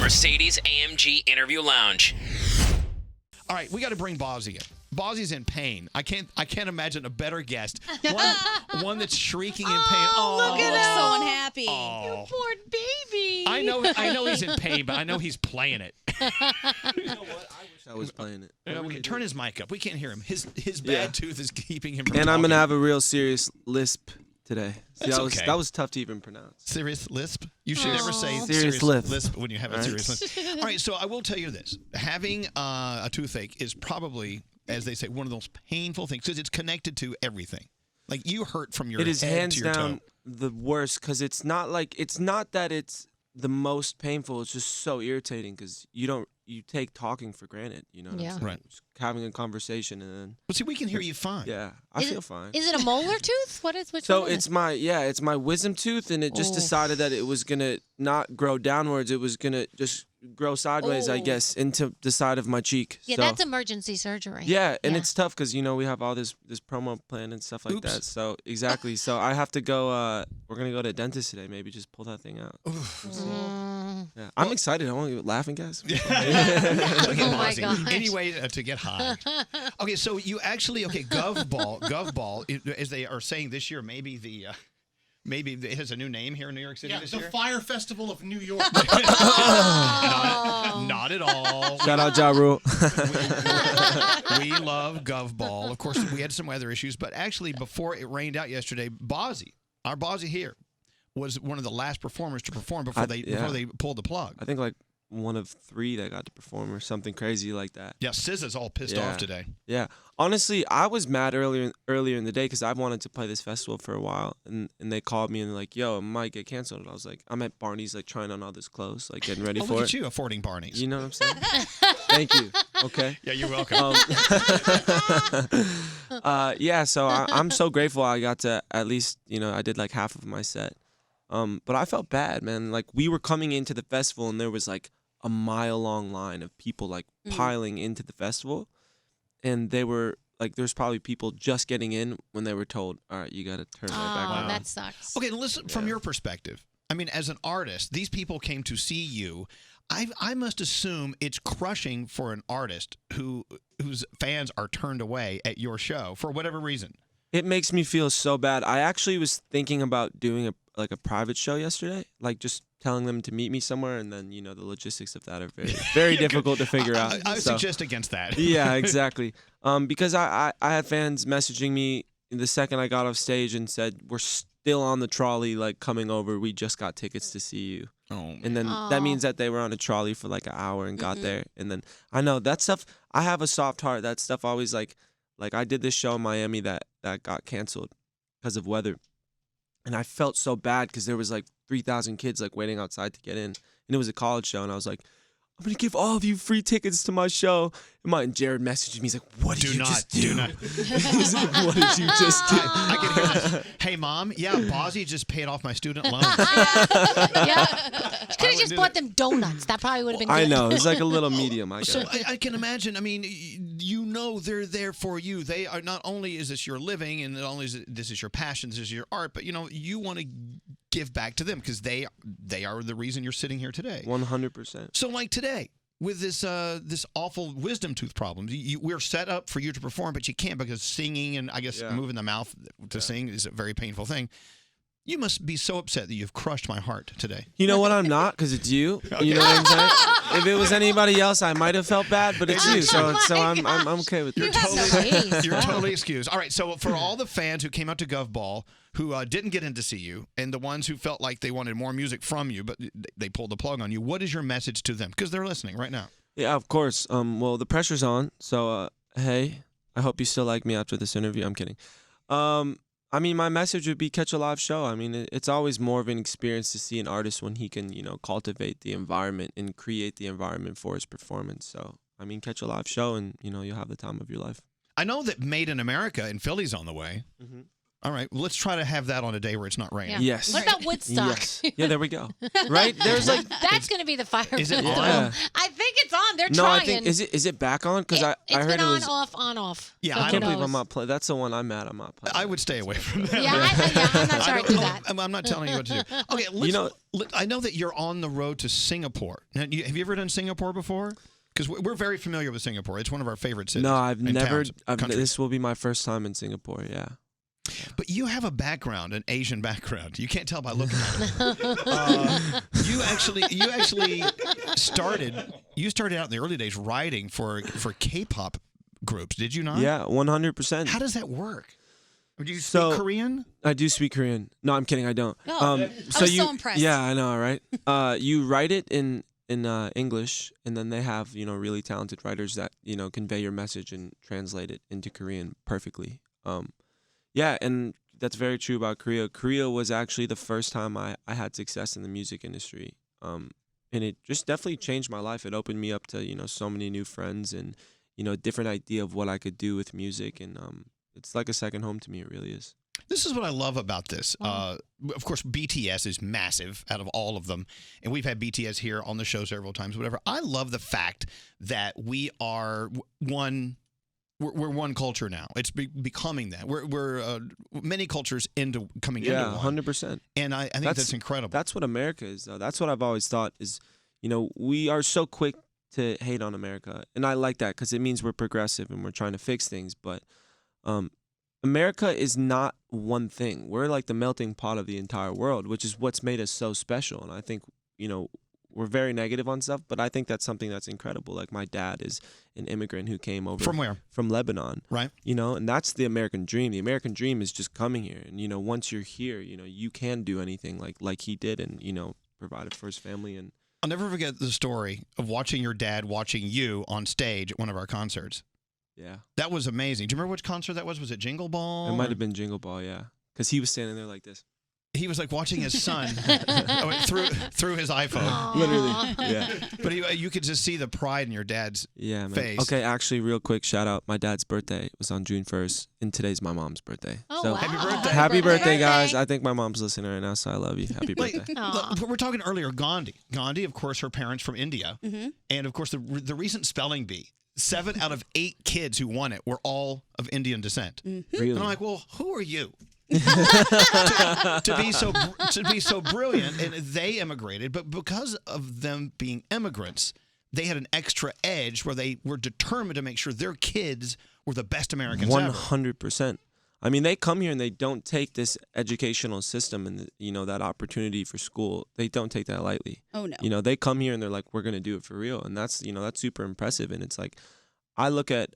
Mercedes-AMG Interview Lounge. All right, we got to bring Bazzi in. Bazzi's in pain. I can't imagine a better guest. One that's shrieking in pain. Oh, look at him. So unhappy. Oh. You poor baby. I know he's in pain, but I know he's playing it. You know what? I wish I was playing it. We can turn his mic up. We can't hear him. His bad tooth is keeping him from And I'm talking. going to have a real serious lisp today. See, That's okay. That was tough to even pronounce. Serious lisp? You should never say serious lisp when you have a All right. serious lisp. All right, so I will tell you this. Having a toothache is probably, as they say, one of those painful things because it's connected to everything. Like you hurt from your It is head hands to your down toe. the worst because it's not that it's the most painful. It's just so irritating because you take talking for granted. You know what I'm saying? Right. Just having a conversation and then. But see, we can hear you fine. Yeah, I feel fine. Is it a molar tooth? Which So one is it's my wisdom tooth, and it just decided that it was gonna not grow downwards. It was gonna just grow sideways, I guess, into the side of my cheek. Yeah, so, that's emergency surgery. Yeah, and it's tough because we have all this promo plan and stuff like that. So exactly. So I have to go. We're gonna go to a dentist today. Maybe just pull that thing out. Yeah, I'm excited. I want to laughing, guys. Look at my Bazzi. gosh. Any way to get high. Okay, so you actually Gov Ball, as they are saying this year, maybe it has a new name here in New York City this the year. Fire Festival of New York. Not at all. Shout out Ja Rule. We love Gov Ball. Of course, we had some weather issues, but actually, before it rained out yesterday, Bazzi, our Bazzi here, was one of the last performers to perform before they pulled the plug. I think like one of 3 that got to perform or something crazy like that. Yeah, SZA's all pissed off today. Yeah. Honestly, I was mad earlier in the day because I wanted to play this festival for a while, and they called me and they're like, "Yo, it might get canceled." And I was like, I'm at Barney's like trying on all this clothes, like getting ready for Look it. at you affording Barney's. You know what I'm saying? Thank you. Okay. Yeah, you're welcome. Yeah. So I'm so grateful I got to at least I did like half of my set. But I felt bad, man. Like we were coming into the festival and there was like a mile-long line of people like piling into the festival, and they were like, there's probably people just getting in when they were told, "All right, you got to turn right back around." That sucks. Okay, listen, from your perspective, I mean, as an artist, these people came to see you. I must assume it's crushing for an artist whose fans are turned away at your show for whatever reason. It makes me feel so bad. I actually was thinking about doing a private show yesterday, like just telling them to meet me somewhere, and then the logistics of that are very very difficult to figure out. I suggest against that. Yeah, exactly. Because I had fans messaging me the second I got off stage and said, "We're still on the trolley, like coming over. We just got tickets to see you." Oh, and then that means that they were on a trolley for like an hour and got there. And then I know that stuff. I have a soft heart. That stuff always like I did this show in Miami that got canceled because of weather. And I felt so bad because there was like 3,000 kids like waiting outside to get in. And it was a college show. And I was like, I'm going to give all of you free tickets to my show. And Jared messaged me. He's like, what did you just do? Do not. He's like, what did you just do? I can hear this. Hey, Mom. Yeah, Bazzi just paid off my student loan. Yeah. Could have just bought them donuts. That probably would have been good. I know. It's like a little medium, I guess. So I can imagine. I mean, they're there for you. They are, not only is this your living and not only is this is your passion, this is your art, but you want to give back to them because they are the reason you're sitting here today. 100%. So like today with this awful wisdom tooth problem, we're set up for you to perform, but you can't because singing and I guess moving the mouth to sing is a very painful thing. You must be so upset that you've crushed my heart today. You know what? I'm not, because it's you. Okay. You know what I'm saying? If it was anybody else, I might have felt bad, but it's you. So I'm okay with it. You're totally excused. All right. So for all the fans who came out to Gov Ball who didn't get in to see you, and the ones who felt like they wanted more music from you, but they pulled the plug on you, what is your message to them? Because they're listening right now. Yeah, of course. Well, the pressure's on. So hey, I hope you still like me after this interview. I'm kidding. I mean, my message would be catch a live show. I mean, it's always more of an experience to see an artist when he can, cultivate the environment and create the environment for his performance. So, I mean, catch a live show and, you'll have the time of your life. I know that Made in America in Philly's on the way. Mm-hmm. All right, let's try to have that on a day where it's not raining. Yeah. Yes. What about Woodstock? Yes. Yeah, there we go. Right? There's that's going to be the fire. Is it on? Yeah. I think it's on They're No, trying. I think is it back on? Because I it's heard been it on, was off. Yeah, so I I who can't believe knows? I'm not playing. That's the one I'm mad. I'm not playing. I would stay away from that. Yeah, I'm not sure I'd do that. I'm not telling you what to do. Okay, I know that you're on the road to Singapore. Now, have you ever done Singapore before? Because we're very familiar with Singapore. It's one of our favorite cities. No, I've and never. towns, This will be my first time in Singapore. Yeah. But you have a background, an Asian background. You can't tell by looking at it. You actually started. You started out in the early days writing for K-pop groups. Did you not? Yeah, 100%. How does that work? Do you So- speak Korean? I do speak Korean. No, I'm kidding. I don't. Oh, I was so impressed. Yeah, I know, right? You write it in English, and then they have really talented writers that convey your message and translate it into Korean perfectly. Yeah, and that's very true about Korea. Korea was actually the first time I had success in the music industry, and it just definitely changed my life. It opened me up to so many new friends and a different idea of what I could do with music, and it's like a second home to me. It really is. This is what I love about this. Of course, BTS is massive out of all of them. And we've had BTS here on the show several times, whatever. I love the fact that we are one. We're one culture now. It's becoming that. We're many cultures into coming into one. 100%. And I think that's incredible. That's what America is, though. That's what I've always thought is, we are so quick to hate on America. And I like that because it means we're progressive and we're trying to fix things. But America is not one thing. We're like the melting pot of the entire world, which is what's made us so special. And I think, we're very negative on stuff, but I think that's something that's incredible. Like my dad is an immigrant who came over. From where? From Lebanon. Right. And that's the American dream. The American dream is just coming here. And, once you're here, you can do anything like he did and, provided for his family. And I'll never forget the story of watching your dad watching you on stage at one of our concerts. yeah. That was amazing. Do you remember which concert that was? Was it Jingle Ball? It might have been Jingle Ball, yeah. Because he was standing there like this. He was like watching his son through his iPhone. Aw. Literally, yeah. But you could just see the pride in your dad's Yeah, man. face. Okay, actually, real quick, shout out. My dad's birthday was on June 1st, and today's my mom's birthday. Oh, so, wow. Happy birthday. Happy birthday, guys. I think my mom's listening right now, so I love you. Happy Wait, birthday. look, we're talking earlier, Gandhi. Gandhi, of course, her parents from India. Mm-hmm. And, of course, the recent spelling bee. 7 out of 8 kids who won it were all of Indian descent. Really? And I'm like, well, who are you? to be so brilliant, and they immigrated, but because of them being immigrants, they had an extra edge where they were determined to make sure their kids were the best Americans ever. 100%. I mean, they come here and they don't take this educational system and that opportunity for school. They don't take that lightly. Oh no. They come here and they're like, we're gonna do it for real, and that's that's super impressive. And it's like, I look at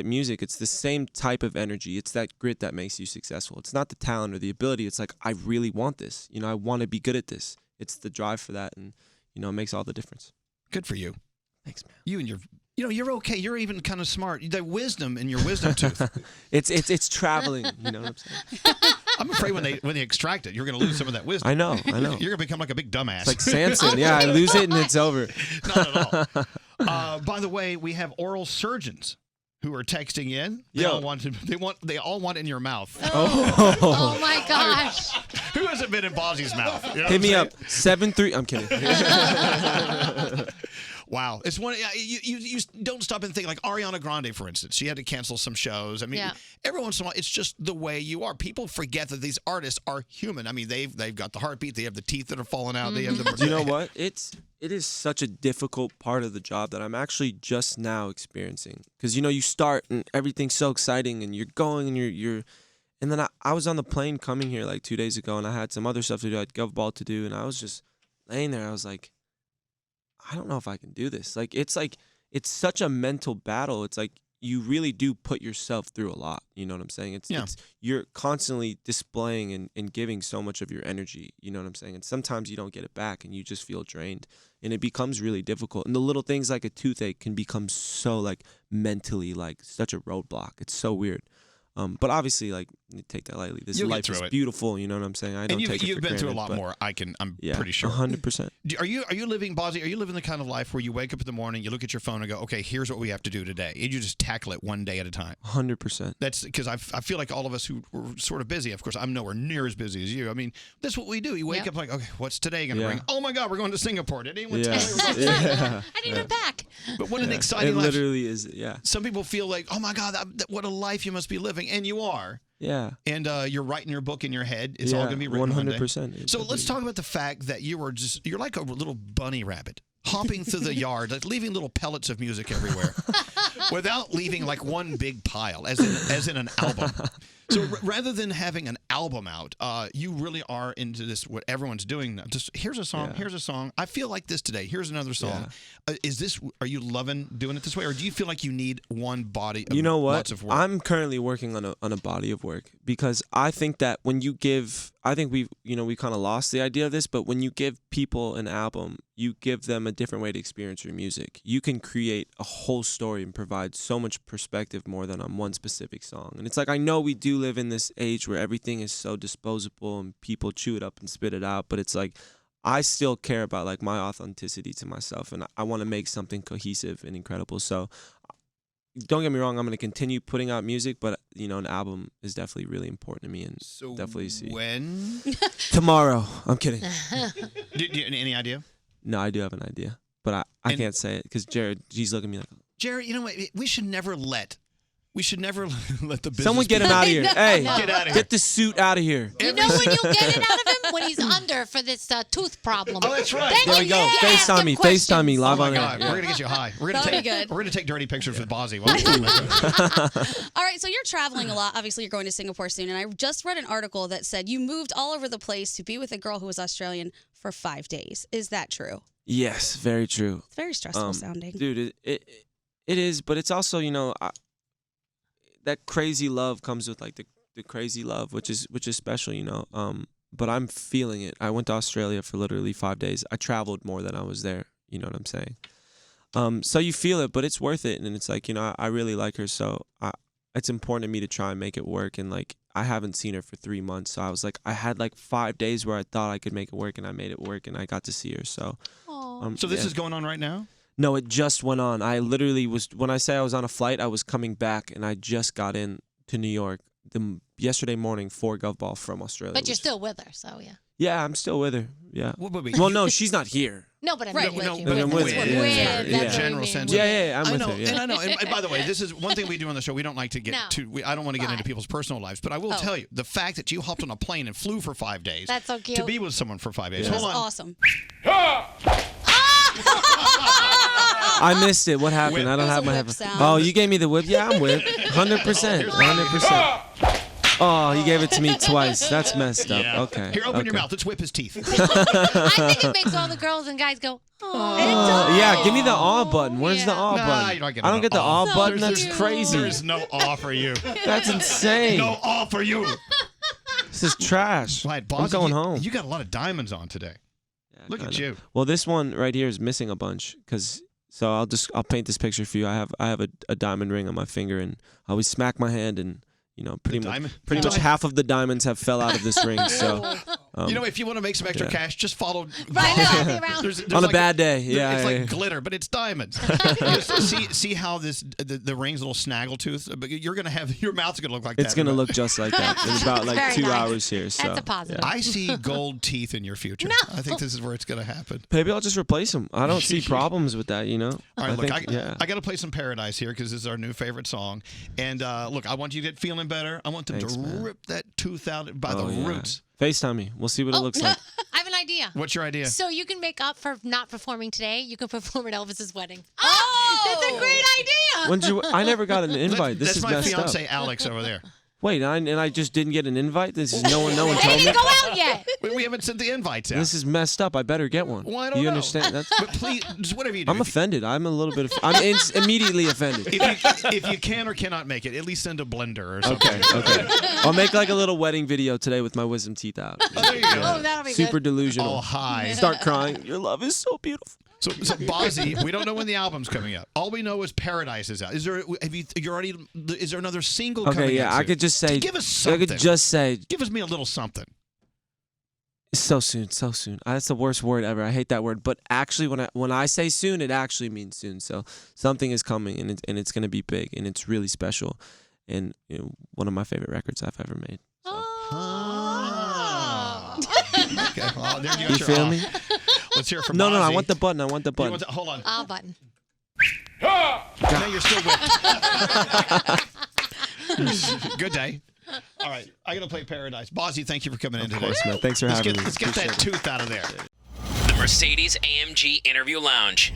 music. It's the same type of energy. It's that grit that makes you successful. It's not the talent or the ability. It's like, I really want this. I want to be good at this. It's the drive for that, and it makes all the difference. Good for you. Thanks, man. You and your, you're okay. You're even kind of smart. The wisdom in your wisdom tooth. It's traveling. You know what I'm saying? I'm afraid when they extract it, you're going to lose some of that wisdom. I know. You're going to become like a big dumbass. It's like Samson. Yeah, I lose it and it's over. Not at all. By the way, we have oral surgeons who are texting in. They all want it in your mouth. Oh my gosh. Who hasn't been in Bazzi's mouth? You know Hit what me I'm up. 7-3. I'm kidding. Wow. It's one you don't stop and think, like Ariana Grande, for instance. She had to cancel some shows. I mean, every once in a while, it's just the way you are. People forget that these artists are human. I mean, they've got the heartbeat. They have the teeth that are falling out. They have the. You know what? It is such a difficult part of the job that I'm actually just now experiencing. Because you start and everything's so exciting and you're going and you're and then I was on the plane coming here like 2 days ago and I had some other stuff to do. I had Gov Ball to do and I was just laying there. I was like, I don't know if I can do this. It's such a mental battle. It's like you really do put yourself through a lot. You know what I'm saying? It's you're constantly displaying and giving so much of your energy. You know what I'm saying? And sometimes you don't get it back and you just feel drained. And it becomes really difficult. And the little things like a toothache can become so mentally such a roadblock. It's so weird. But obviously take that lightly. This You'll life get is through it. beautiful. You know what I'm saying? I don't and take it you've for been through a granted, lot more. I'm yeah, pretty sure. 100%. Are you living, Bazzi? Are you living the kind of life where you wake up in the morning, you look at your phone and go, okay, here's what we have to do today, and you just tackle it one day at a time? 100%. That's because I feel like all of us who are sort of busy. Of course, I'm nowhere near as busy as you. I mean, that's what we do. You wake up like, okay, what's today going to bring? Oh my God, we're going to Singapore. Did anyone tell me we're going to Singapore? I need it back. But what an exciting life! It literally is. Yeah. Some people feel like, oh my God, what a life you must be living, and you are. Yeah. And you're writing your book in your head. It's all going to be written 100%. So let's talk about the fact that you're like a little bunny rabbit hopping through the yard, like leaving little pellets of music everywhere without leaving like one big pile, as in an album. So rather than having an album out, you really are into this, what everyone's doing now. Just here's a song, here's a song. I feel like this today. Here's another song. Are you loving doing it this way, or do you feel like you need one body of lots of work? I'm currently working on a body of work, because I think that when you give, I think we kind of lost the idea of this, but when you give people an album, you give them a different way to experience your music. You can create a whole story and provide so much perspective more than on one specific song. And it's like, I know we do live in this age where everything is so disposable and people chew it up and spit it out, but it's like, I still care about like my authenticity to myself, and I want to make something cohesive and incredible. So don't get me wrong, I'm going to continue putting out music, but an album is definitely really important to me, and so definitely see. When? Tomorrow. I'm kidding. Any idea? No, I do have an idea, but I can't say it because Jared, he's looking at me like, Jared, you know what? We should never let the business. Someone get him out of here. Hey, get out of here. Get the suit out of here. You know when you get it out of him? When he's under for this tooth problem. Oh, that's right. Then There we go. FaceTime FaceTime me live on God, air. we're gonna get you high. We're gonna take dirty pictures with Bazzi. All right, so you're traveling a lot. Obviously, you're going to Singapore soon, and I just read an article that said you moved all over the place to be with a girl who was Australian for 5 days. Is that true? Yes, very true. It's very stressful sounding. Dude, it is, but it's also, that crazy love comes with like the crazy love, which is special, but I'm feeling it. I went to Australia for literally 5 days. I traveled more than I was there. You know what I'm saying? So you feel it, but it's worth it. And it's like, I really like her. So it's important to me to try and make it work. And like, I haven't seen her for 3 months. So I was like, I had like 5 days where I thought I could make it work, and I made it work, and I got to see her. So, so this is going on right now? No, it just went on. I literally was, when I say I was on a flight, I was coming back, and I just got in to New York yesterday morning for Gov Ball from Australia. But you're still with her, so yeah. Yeah, I'm still with her. Yeah. Well, no, she's not here. No, but I'm with you. But I'm with her. In the general sense. Yeah, I'm with her. And I know. And by the way, this is one thing we do on the show. We don't like to get I don't want to get into people's personal lives, but I will tell you, the fact that you hopped on a plane and flew for 5 days. That's so cute. To be with someone for 5 days. That's Hold on. awesome. I missed it. What happened? I don't have my headphones. Oh, you gave me the whip? Yeah, I'm whip. 100%. 100%. Oh, he gave it to me twice. That's messed up. Yeah. Okay. Here, open your mouth. Let's whip his teeth. I think it makes all the girls and guys go, yeah, give me the aw button. Where's the aw button? You don't get I don't get the aw button. That's cute. crazy. There's no aw for you. That's insane. No aw for you. This is trash. Right, I'm going home. You got a lot of diamonds on today. Yeah, Look at you. Well, this one right here is missing a bunch so I'll paint this picture for you. I have a diamond ring on my finger, and I always smack my hand, and pretty much half of the diamonds have fell out of this ring. So if you want to make some extra cash, just follow. There's on a bad day. Yeah, it's like glitter, but it's diamonds. see how the ring's a little snaggle tooth, but you're gonna have your mouth's gonna look like that. It's gonna look just like that in about like Very 2 nice. hours here. So That's a positive. I see gold teeth in your future. No. I think this is where it's gonna happen. Maybe I'll just replace them. I don't see problems with that. All right, look, think, I got to play some Paradise here because this is our new favorite song. And look, I want you to get feeling better. I want them to rip that tooth out by the roots. FaceTime me. We'll see what it looks like. I have an idea. What's your idea? So you can make up for not performing today. You can perform at Elvis's wedding. Oh! That's a great idea. I never got an invite. This That's is my messed fiance up. Alex over there. Wait, and I just didn't get an invite? This is no one They told me? didn't go out yet. We haven't sent the invites out. This is messed up. I better get one. Well, I don't you know. understand? That's, But please, just whatever you do. I'm offended. I'm a little bit. I'm immediately offended. If you can or cannot make it, at least send a blender or something. Okay. I'll make like a little wedding video today with my wisdom teeth out. Oh, there you go. Oh, that'll be Super good. delusional. All high. Start crying. Your love is so beautiful. So Bazzi, we don't know when the album's coming out. All we know is Paradise is out. Is there another single coming out? Okay, yeah, I could just say. Give us something. I could just say. Give us me a little something. So soon, so soon. That's the worst word ever. I hate that word. But actually, when I say soon, it actually means soon. So something is coming, and it's going to be big, and it's really special, and one of my favorite records I've ever made. So. Okay, well, there you feel me? Let's hear it from No, Bazzi. I want the button. Hold on. Button. No, you're still with. Good day. All right, I'm going to play Paradise. Bazzi, thank you for coming in today. Of course, man. Thanks for having me. Let's get that tooth out of there. The Mercedes AMG Interview Lounge.